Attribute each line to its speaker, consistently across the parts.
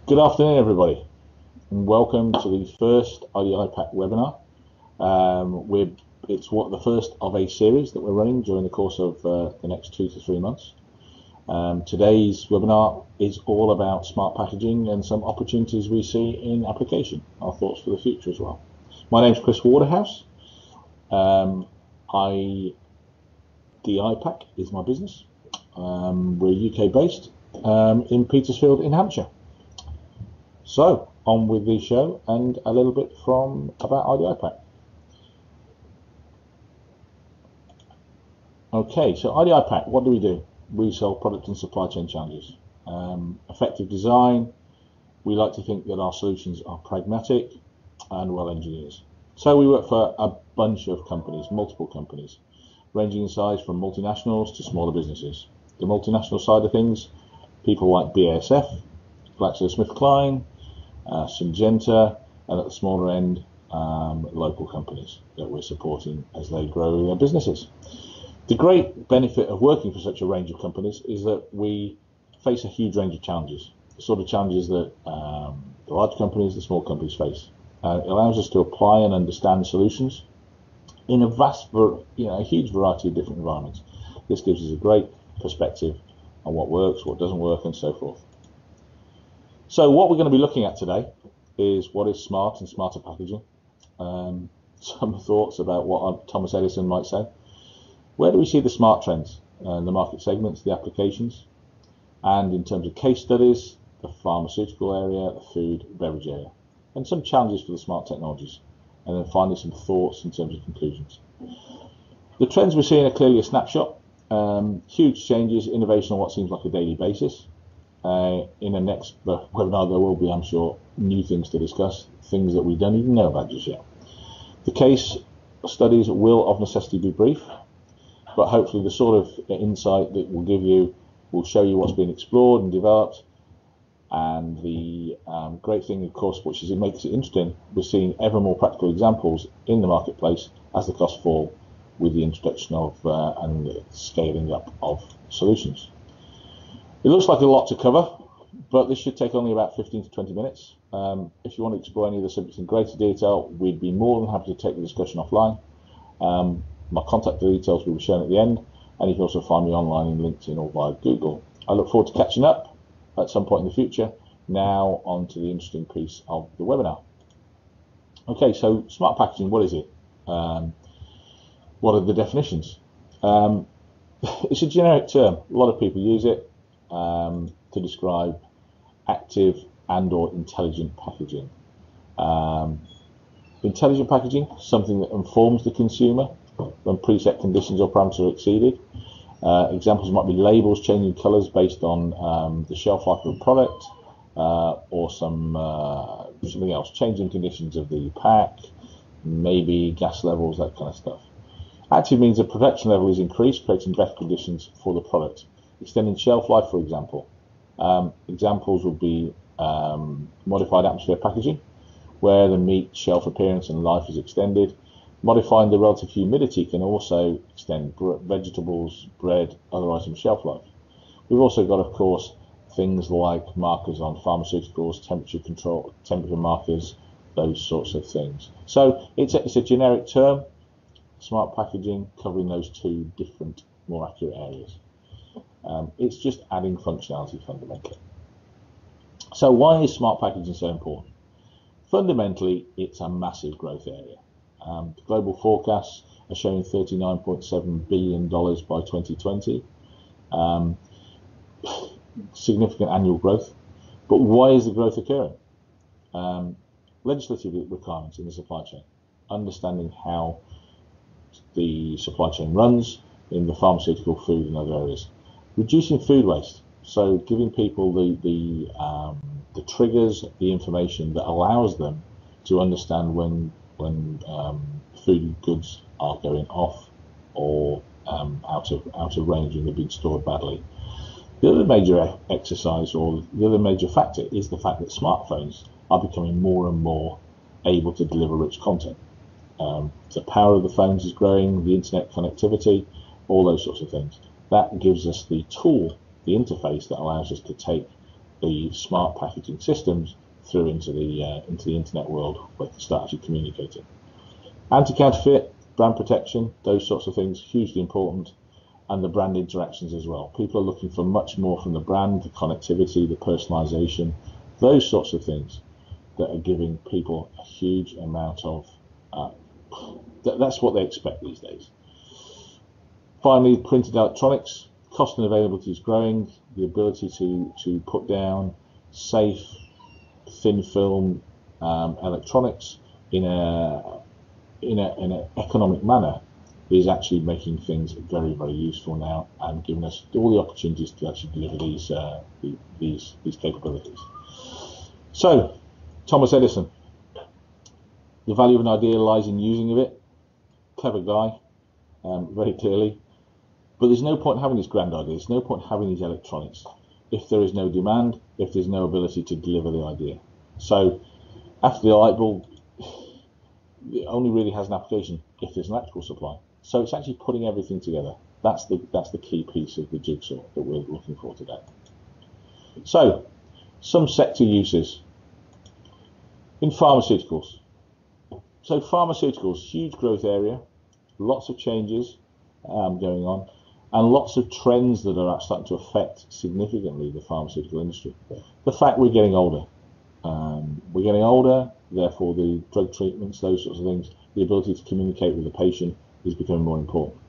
Speaker 1: Good afternoon, everybody, and welcome to the first IDI Pack webinar. It's the first of a series that we're running during the course of the next 2 to 3 months. Today's webinar is all about smart packaging and some opportunities we see in application, our thoughts for the future as well. My name's Chris Waterhouse. DI Pack is my business. We're UK based in Petersfield in Hampshire. So, on with the show and a little bit about IDI Pack. Okay, so IDI Pack, what do? We solve product and supply chain challenges. Effective design, we like to think that our solutions are pragmatic and well engineered. So we work for a bunch of companies, multiple companies, ranging in size from multinationals to smaller businesses. The multinational side of things, people like BASF, GlaxoSmithKline, Syngenta, and at the smaller end, local companies that we're supporting as they grow their businesses. The great benefit of working for such a range of companies is that we face a huge range of challenges, the sort of challenges that the large companies, the small companies face. It allows us to apply and understand solutions in a huge variety of different environments. This gives us a great perspective on what works, what doesn't work, and so forth. So what we're going to be looking at today is what is smart and smarter packaging. Some thoughts about what Thomas Edison might say. Where do we see the smart trends, the market segments, the applications, and in terms of case studies, the pharmaceutical area, the food, beverage area, and some challenges for the smart technologies, and then finally some thoughts in terms of conclusions. The trends we're seeing are clearly a snapshot. Huge changes, innovation on what seems like a daily basis. In the next webinar there will be, I'm sure, new things to discuss, things that we don't even know about just yet. The case studies will of necessity be brief, but hopefully the sort of insight that we'll give you will show you what's been explored and developed. And the great thing, of course, which is it makes it interesting, we're seeing ever more practical examples in the marketplace as the costs fall with the introduction of and the scaling up of solutions. It looks like a lot to cover, but this should take only about 15 to 20 minutes. If you want to explore any of the subjects in greater detail, we'd be more than happy to take the discussion offline. My contact details will be shown at the end, and you can also find me online in LinkedIn or via Google. I look forward to catching up at some point in the future. Now on to the interesting piece of the webinar. Okay, so smart packaging, what is it? What are the definitions? It's a generic term. A lot of people use it to describe active and or intelligent packaging. Intelligent packaging, something that informs the consumer when preset conditions or parameters are exceeded. Examples might be labels changing colours based on the shelf life of a product, or something else, changing conditions of the pack, maybe gas levels, that kind of stuff. Active means the production level is increased, creating better conditions for the product. Extending shelf life, for example. Examples would be modified atmosphere packaging, where the meat shelf appearance and life is extended. Modifying the relative humidity can also extend vegetables, bread, other items shelf life. We've also got, of course, things like markers on pharmaceuticals, temperature control, temperature markers, those sorts of things. So it's a generic term, smart packaging, covering those two different, more accurate areas. It's just adding functionality fundamentally. So why is smart packaging so important? Fundamentally, it's a massive growth area. The global forecasts are showing $39.7 billion by 2020. Significant annual growth. But why is the growth occurring? Legislative requirements in the supply chain. Understanding how the supply chain runs in the pharmaceutical, food and other areas. Reducing food waste. So giving people the triggers, the information that allows them to understand when food goods are going off or out of range and they've been stored badly. The other major exercise, or the other major factor, is the fact that smartphones are becoming more and more able to deliver rich content. The power of the phones is growing, the internet connectivity, all those sorts of things. That gives us the tool, the interface that allows us to take the smart packaging systems through into the internet world where they can start actually communicating. Anti-counterfeit, brand protection, those sorts of things, hugely important, and the brand interactions as well. People are looking for much more from the brand, the connectivity, the personalization, those sorts of things that are giving people a huge amount of, that's what they expect these days. Finally, printed electronics, cost and availability is growing. The ability to put down safe, thin film electronics in an economic manner is actually making things very, very useful now and giving us all the opportunities to actually deliver these capabilities. So, Thomas Edison, the value of an idea lies in using of it. Clever guy, very clearly. But there's no point having these grand ideas, no point having these electronics if there is no demand, if there's no ability to deliver the idea. So, after the light bulb, it only really has an application if there's an electrical supply. So it's actually putting everything together. That's the key piece of the jigsaw that we're looking for today. So, some sector uses in pharmaceuticals. So pharmaceuticals, huge growth area, lots of changes going on, and lots of trends that are starting to affect significantly the pharmaceutical industry. The fact we're getting older. Therefore the drug treatments, those sorts of things, the ability to communicate with the patient is becoming more important.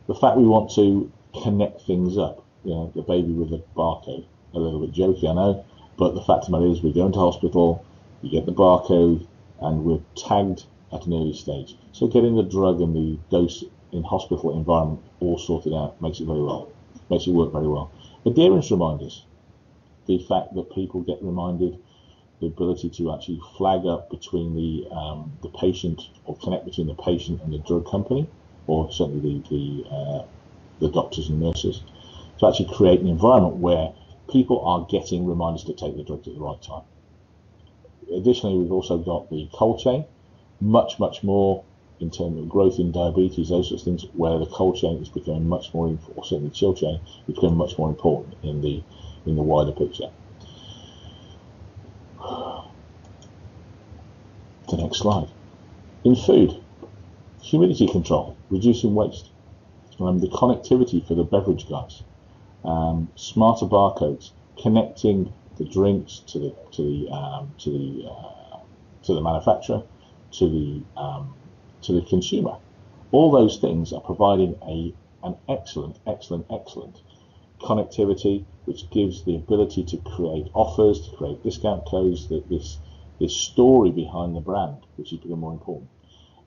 Speaker 1: The fact we want to connect things up, the baby with a barcode, a little bit jokey, I know, but the fact of the matter is we go into hospital, you get the barcode, and we're tagged at an early stage. So getting the drug and the dose in hospital environment all sorted out makes it work very well. Adherence reminders, the fact that people get reminded, the ability to actually flag up between the patient, or connect between the patient and the drug company, or certainly the doctors and nurses, to actually create an environment where people are getting reminders to take the drugs at the right time. Additionally, we've also got the cold chain, much more in terms of growth in diabetes, those sorts of things, where the cold chain is becoming much more important, or certainly the chill chain is becoming much more important in the wider picture. The next slide. In food, humidity control, reducing waste, the connectivity for the beverage guys, smarter barcodes, connecting the drinks to the manufacturer, to the consumer. All those things are providing an excellent connectivity, which gives the ability to create offers, to create discount codes, this story behind the brand, which is becoming more important.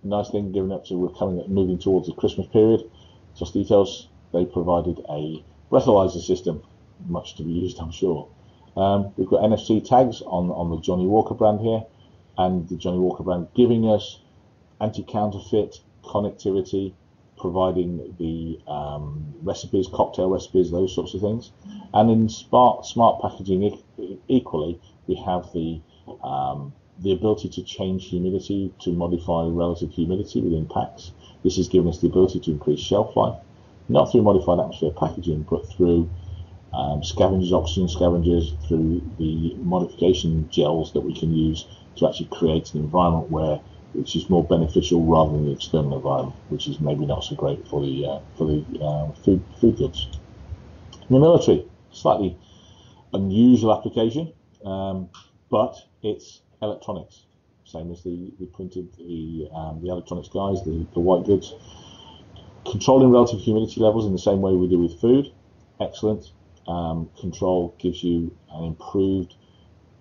Speaker 1: A nice thing, given up to moving towards the Christmas period, Just Details, they provided a breathalyzer system, much to be used, I'm sure. We've got NFC tags on the Johnny Walker brand here, and the Johnny Walker brand giving us anti-counterfeit connectivity, providing the recipes, cocktail recipes, those sorts of things. And in smart packaging equally, we have the ability to change humidity, to modify relative humidity within packs. This has given us the ability to increase shelf life, not through modified atmosphere packaging, but through scavengers, oxygen scavengers, through the modification gels that we can use to actually create an environment which is more beneficial rather than the external environment, which is maybe not so great for the food goods. In the military, slightly unusual application, but it's electronics, same as the printed, the electronics guys, the white goods. Controlling relative humidity levels in the same way we do with food, excellent. Control gives you an improved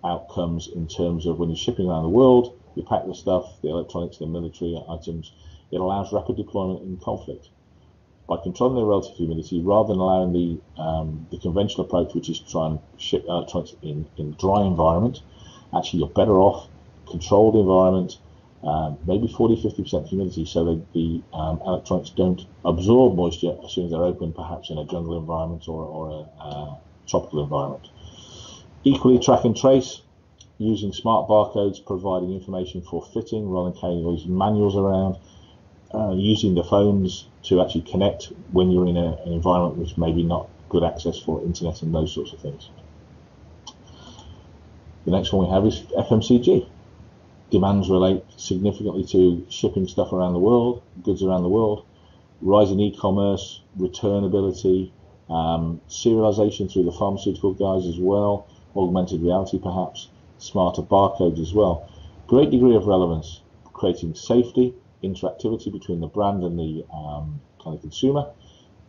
Speaker 1: outcomes in terms of when you're shipping around the world, you pack the stuff, the electronics, the military items, it allows rapid deployment in conflict. By controlling the relative humidity, rather than allowing the conventional approach, which is to try and ship electronics in dry environment, actually you're better off controlled environment, maybe 40-50% humidity, so that the electronics don't absorb moisture as soon as they're open, perhaps in a jungle environment or a tropical environment. Equally, track and trace, using smart barcodes, providing information for fitting rather than carrying all these manuals around, using the phones to actually connect when you're in an environment which maybe not good access for internet and those sorts of things. The next one we have is FMCG. Demands relate significantly to shipping stuff around the world, goods around the world, rising e-commerce, returnability, serialization through the pharmaceutical guys as well, augmented reality perhaps, smarter barcodes as well. Great degree of relevance, creating safety, interactivity between the brand and the kind of consumer,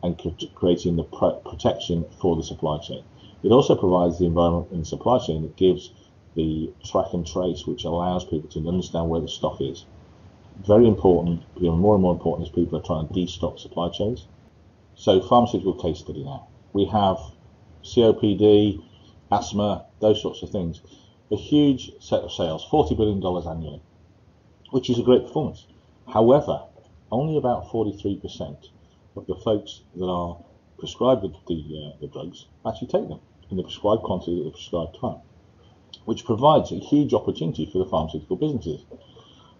Speaker 1: and creating the protection for the supply chain. It also provides the environment in the supply chain that gives the track and trace, which allows people to understand where the stock is. Very important, becoming more and more important as people are trying to destock supply chains. So, pharmaceutical case study now. We have COPD, asthma, those sorts of things. A huge set of sales, $40 billion annually, which is a great performance. However, only about 43% of the folks that are prescribed the drugs actually take them in the prescribed quantity at the prescribed time, which provides a huge opportunity for the pharmaceutical businesses.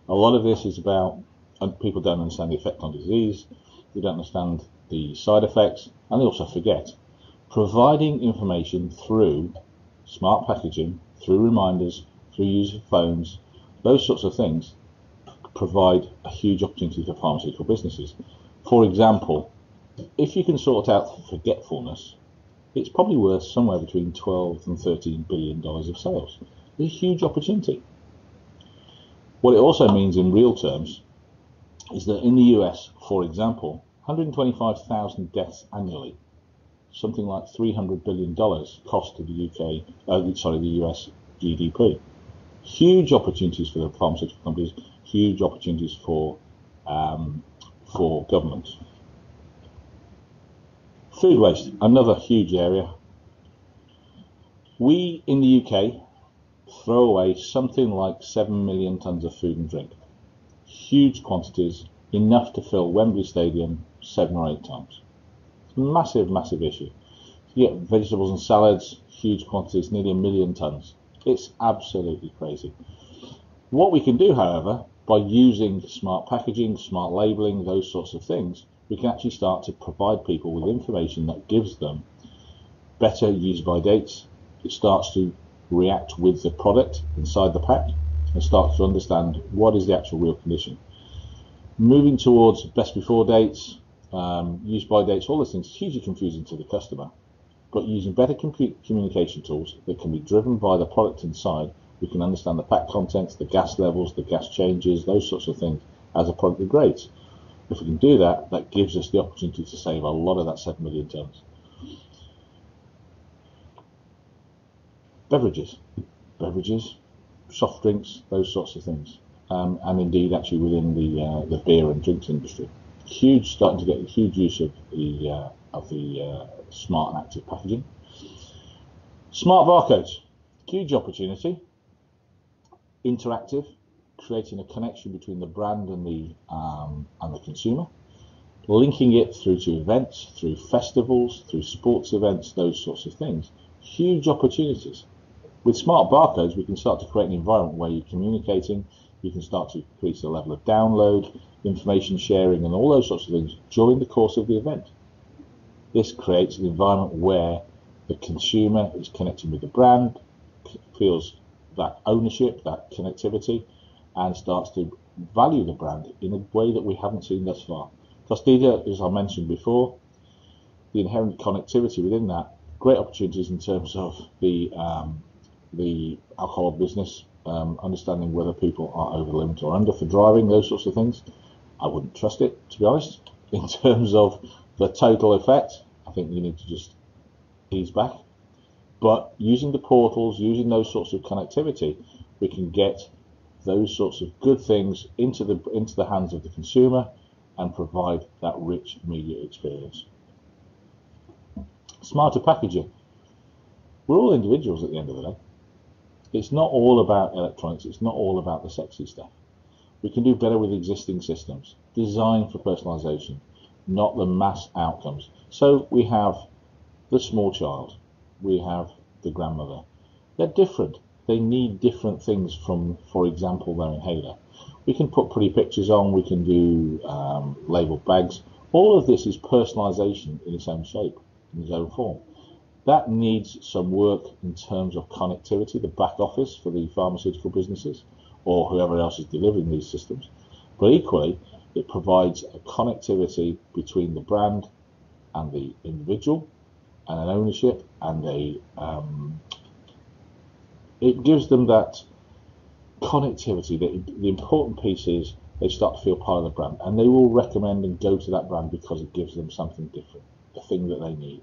Speaker 1: A lot of this is about, and people don't understand the effect on disease, they don't understand the side effects, and they also forget. Providing information through smart packaging, through reminders, through user phones, those sorts of things provide a huge opportunity for pharmaceutical businesses. For example, if you can sort out forgetfulness, it's probably worth somewhere between $12 and $13 billion of sales. It's a huge opportunity. What it also means in real terms is that in the US, for example, 125,000 deaths annually, something like $300 billion cost to the the US GDP. Huge opportunities for the pharmaceutical companies, huge opportunities for governments. Food waste, another huge area. We in the UK throw away something like 7 million tonnes of food and drink. Huge quantities, enough to fill Wembley Stadium 7 or 8 times. It's a massive, massive issue. You get vegetables and salads, huge quantities, nearly 1 million tonnes. It's absolutely crazy. What we can do, however, by using smart packaging, smart labelling, those sorts of things, we can actually start to provide people with information that gives them better use-by dates. It starts to react with the product inside the pack and starts to understand what is the actual real condition. Moving towards best before dates, use-by dates, all those things, hugely confusing to the customer. But using better communication tools that can be driven by the product inside, we can understand the pack contents, the gas levels, the gas changes, those sorts of things as a product degrades. If we can do that, that gives us the opportunity to save a lot of that 7 million tonnes. Beverages, soft drinks, those sorts of things, and indeed actually within the beer and drinks industry, starting to get a huge use of the smart and active packaging. Smart barcodes, huge opportunity. Interactive, creating a connection between the brand and the consumer, linking it through to events, through festivals, through sports events, those sorts of things. Huge opportunities. With smart barcodes, we can start to create an environment where you're communicating, you can start to increase the level of download, information sharing, and all those sorts of things during the course of the event. This creates an environment where the consumer is connecting with the brand, feels that ownership, that connectivity, and starts to value the brand in a way that we haven't seen thus far. Plus, as I mentioned before, the inherent connectivity within that, great opportunities in terms of the alcohol business, understanding whether people are over the limit or under for driving, those sorts of things. I wouldn't trust it, to be honest. In terms of the total effect, I think you need to just ease back. But using the portals, using those sorts of connectivity, we can get those sorts of good things into the hands of the consumer and provide that rich media experience. Smarter packaging. We're all individuals at the end of the day. It's not all about electronics, it's not all about the sexy stuff. We can do better with existing systems, designed for personalization, not the mass outcomes. So we have the small child, we have the grandmother. They're different. They need different things from, for example, their inhaler. We can put pretty pictures on, we can do labeled bags. All of this is personalization in its own shape, in its own form. That needs some work in terms of connectivity, the back office for the pharmaceutical businesses or whoever else is delivering these systems. But equally, it provides a connectivity between the brand and the individual and an ownership, and it gives them that connectivity. The important piece is they start to feel part of the brand, and they will recommend and go to that brand because it gives them something different, the thing that they need.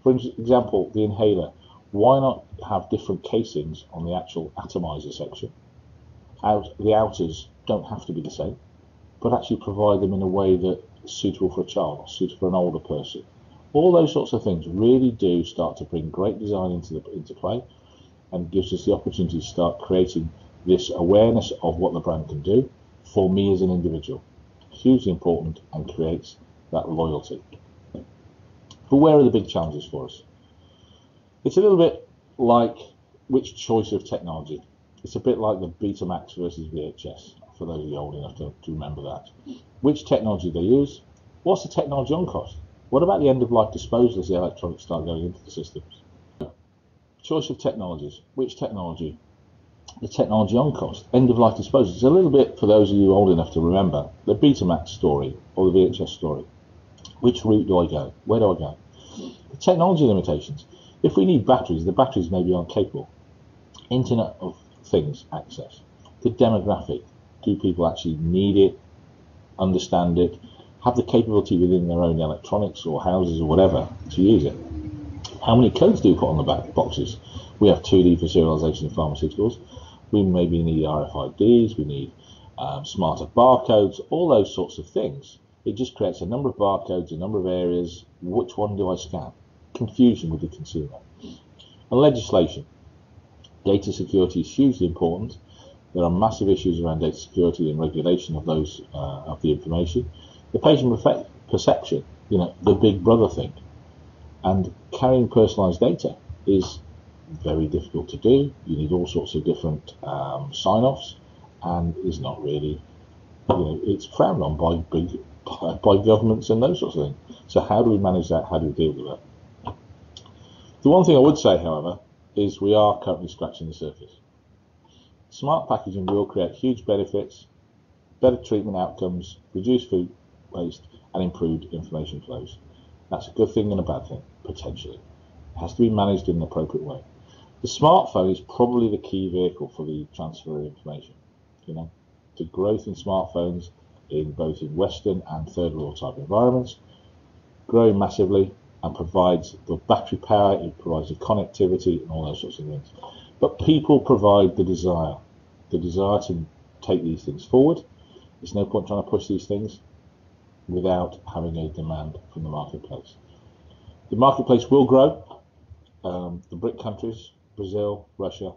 Speaker 1: For example, the inhaler. Why not have different casings on the actual atomizer section? The outers don't have to be the same, but actually provide them in a way that's suitable for a child, or suitable for an older person. All those sorts of things really do start to bring great design into play, and gives us the opportunity to start creating this awareness of what the brand can do for me as an individual. Hugely important, and creates that loyalty. But where are the big challenges for us? It's a little bit like which choice of technology. It's a bit like the Betamax versus VHS, for those of you old enough to remember that. Which technology they use? What's the technology on cost? What about the end-of-life disposal as the electronics start going into the systems? Choice of technologies. Which technology? The technology on cost. End-of-life disposal. It's a little bit, for those of you old enough to remember, the Betamax story or the VHS story. Which route do I go? Where do I go? The technology limitations. If we need batteries, the batteries maybe aren't capable. Internet of Things access. The demographic. Do people actually need it, understand it, have the capability within their own electronics or houses or whatever to use it? How many codes do we put on the back boxes? We have 2D for serialization of pharmaceuticals. We maybe need RFIDs, we need smarter barcodes, all those sorts of things. It just creates a number of barcodes, a number of areas. Which one do I scan? Confusion with the consumer. And legislation. Data security is hugely important. There are massive issues around data security and regulation of those of the information. The patient perception, the big brother thing. And carrying personalized data is very difficult to do. You need all sorts of different sign-offs, and is not really, it's frowned on by governments and those sorts of things. So how do we manage that? How do we deal with that? The one thing I would say, however, is we are currently scratching the surface. Smart packaging will create huge benefits, better treatment outcomes, reduced food waste, and improved information flows. That's a good thing and a bad thing, potentially. It has to be managed in an appropriate way. The smartphone is probably the key vehicle for the transfer of information. The growth in smartphones in both in Western and third world type environments, growing massively, and provides the battery power, it provides the connectivity and all those sorts of things. But people provide the desire to take these things forward. There's no point trying to push these things without having a demand from the marketplace. The marketplace will grow. The BRIC countries, Brazil, Russia,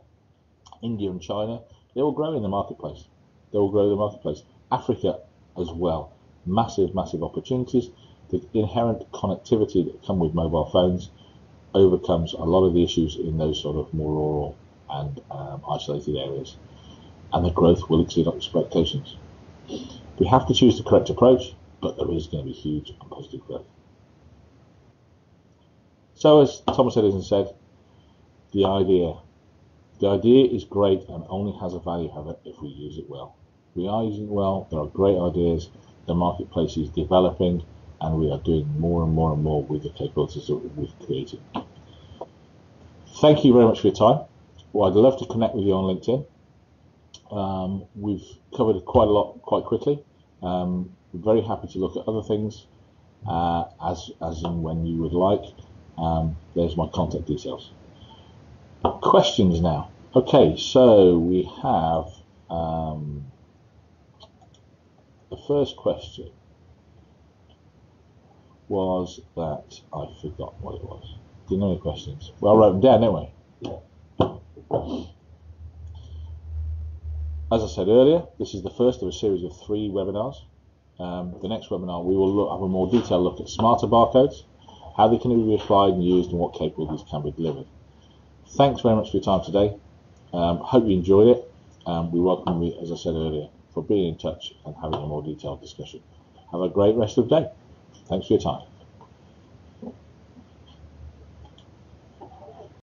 Speaker 1: India and China, they will grow in the marketplace. They will grow the marketplace. Africa as well. Massive, massive opportunities. The inherent connectivity that come with mobile phones overcomes a lot of the issues in those sort of more rural and isolated areas. And the growth will exceed expectations. We have to choose the correct approach, but there is going to be huge and positive growth. So as Thomas Edison said, the idea is great and only has a value, however, if we use it well. We are using it well, there are great ideas, the marketplace is developing, and we are doing more and more and more with the capabilities that we've created. Thank you very much for your time. Well, I'd love to connect with you on LinkedIn. We've covered quite a lot quite quickly. We're very happy to look at other things as and when you would like. There's my contact details. Questions now. Okay, so we have the first question was that I forgot what it was. Didn't know any questions. Well, I wrote them down, didn't we? As I said earlier, this is the first of a series of 3 webinars. The next webinar we will have a more detailed look at smarter barcodes, how they can be applied and used, and what capabilities can be delivered. Thanks very much for your time today. Hope you enjoyed it. We welcome you, as I said earlier, for being in touch and having a more detailed discussion. Have a great rest of the day. Thanks for your time.